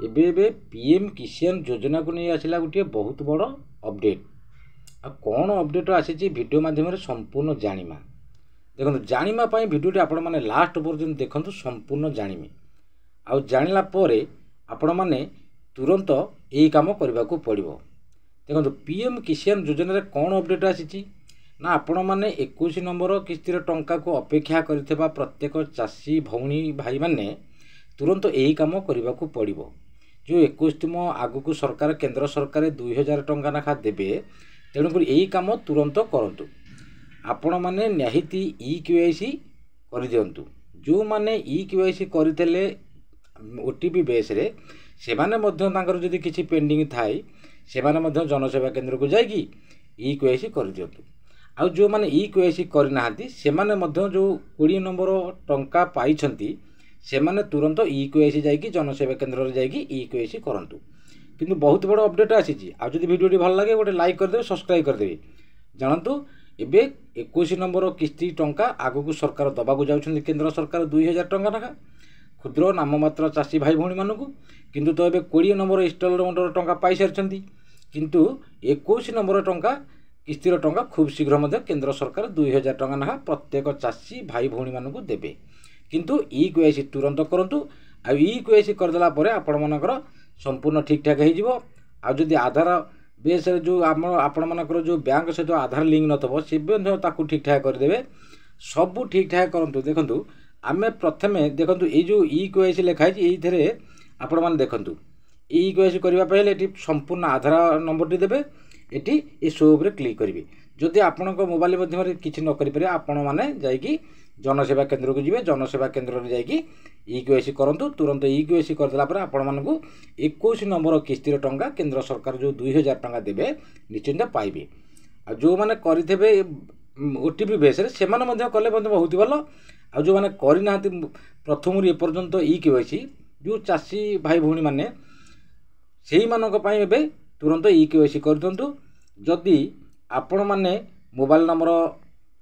एबे एबे पीएम किसान योजना को नहीं आसला गोटे बहुत बड़ अपडेट। आ कौन अपडेट आसी वीडियो माध्यम संपूर्ण जानिमा। देखो जानिमा पाई वीडियोटी आपण माने लास्ट पर्यंत देखंतु संपूर्ण जानिमे। आ जानिला परे आपण माने तुरंत यही काम करने को पड़ो। देखो पीएम किसान योजना कौन अपडेट आसी ना आपण मैंने 21 नंबर किस्तिर टंका को अपेक्षा करथिबा प्रत्येक चाषी भौणी भाई माने तुरंत यही काम करने को पड़ो। जो 21 आगु सरकार केंद्र सरकार 2000 टंका नाखा देवे, तेणुक यही काम तुरंत करंतु। आपण मैंने निहाती EKYC कर दियंतु। जो मैंने EKYC करथिले ओटीपी बेस रे सेमाने मध्य तांकर जदि किछि पेंडिंग थाई सेमाने मध्य जनसेवा केंद्र को जाइकी EKYC कर दियंतु। आ जो मैंने EKYC करनाहांती सेमाने मध्य जो 20 नंबर टंका पाइछंती सेमाने तुरंत EKYC जाइकी जनसेवा केंद्र रे जाइकी EKYC करंतु। किंतु बहुत बड़ अपडेट आसी। आ जदि वीडियोटी भल लागे गोटे लाइक कर देबे, सब्सक्राइब कर देबे। जानतु एबे 21 नंबर किस्ती टंका आगु सरकार दबाकू जाउछंती केंद्र सरकार 2000 टंका नाखा क्षुद्र नाममात्र चाषी भाई भौणी मानकू। किंतु तो एबे 20 नंबर इंस्टॉलमेंट टंका पाई सारछंती। किंतु 21 नंबर टंका किस्तीर टंका खूब शीघ्र मध्य केंद्र सरकार 2000 टंका नाखा प्रत्येक चाषी भाई भौणी मानकू देबे। किंतु EKYC तुरंत करंतु। आ EKYC करदेला परे आपण मानकर संपूर्ण ठीक ठाक हो जिवो। आ जदि आधार बेस जो आपण मानकर जो बैंक सहित आधार लिंक नथबो से ताकू ठीक ठाक करदेबे। सबू ठीक ठाक करंतु। देखंतु आमे प्रथमे देखंतु ए जो EKYC लिखाई एइथरे आपण माने देखंतु EKYC करबा पहिले एटी संपूर्ण आधार नंबर टी देबे। एटी ए शो ऊपर क्लिक करिवे। जदि आपनक मोबाइल माध्यम किछि न करि पारे आपण माने जाइकी जनसेवा केंद्र को जिवे। जनसेवा केंद्र रे जाइकी EKYC करंतु। तुरंत EKYC करदेला परे आपण मानकू 21 नंबर किस्तीर टंका केंद्र सरकार जो 2000 टंका देबे निश्चिंत पाइबे। आ जो माने करिथेबे ओटीपी बेस रे सेमाने मध्य कले बहुत भलो। आ जो माने करिनाहांती प्रथम ए पर्यंत EKYC जो चाषी भाई भौणी माने सेही मानक पई एबे तुरंत EKYC कर दियंतु। जदि आपण माने मोबाइल नंबर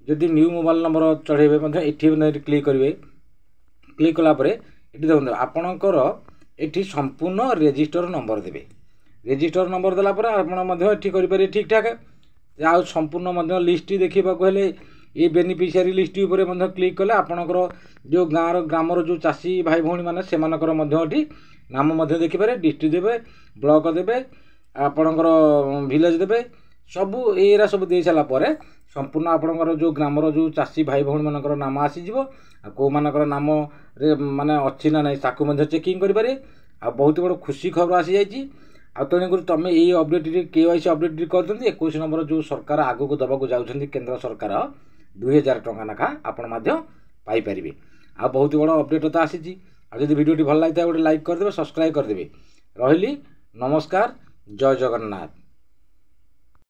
जदि न्यू मोबाइल नंबर चढ़ेबे मध्य एठी क्लिक करिवे। क्लिक कला परे एठी देखंतु आपणकर एठी संपूर्ण रजिस्टर नंबर देबे। रजिस्टर नंबर देला परे आपण मध्य एठी करि पारे ठीक ठाक। आ संपूर्ण मध्य लिस्ट देखिबा को हेले ए बेनिफिशियरी लिस्ट ऊपर मध्य क्लिक कले आपणकर जो ग्रामर जो चाषी भाई भौणी माने सेमानकर मध्य एठी नाम मध्य देखि पारे। डिस्ट्रिक्ट देबे, ब्लॉक देबे, आपणकर विलेज देबे। सबू एरा सब दे साला परे संपूर्ण आपणकर जो ग्रामर जो चाषी भाई भौणी मानकर नाम आसी जिवो। आ को मानकर नाम रे माने अछि ना नै ताकू मध्य चेकिंग करि पारे। आ बहुत बड़ खुशी खबर आसी जाइछि। आ तेणुकर तुम ये अपडेट KYC अपडेट कर दियंतु। 21 नंबर जो सरकार आगु को दबाकू जाउछंती केंद्र सरकार 2000 टंका नाखा आपण माध्य पाई परिबे। आ बहुत बड़ अपडेट तो आसी। आ जदि वीडियोटी भल लागता गोटे लाइक कर देबे, सब्सक्राइब कर देबे। रहिली नमस्कार, जय जगन्नाथ।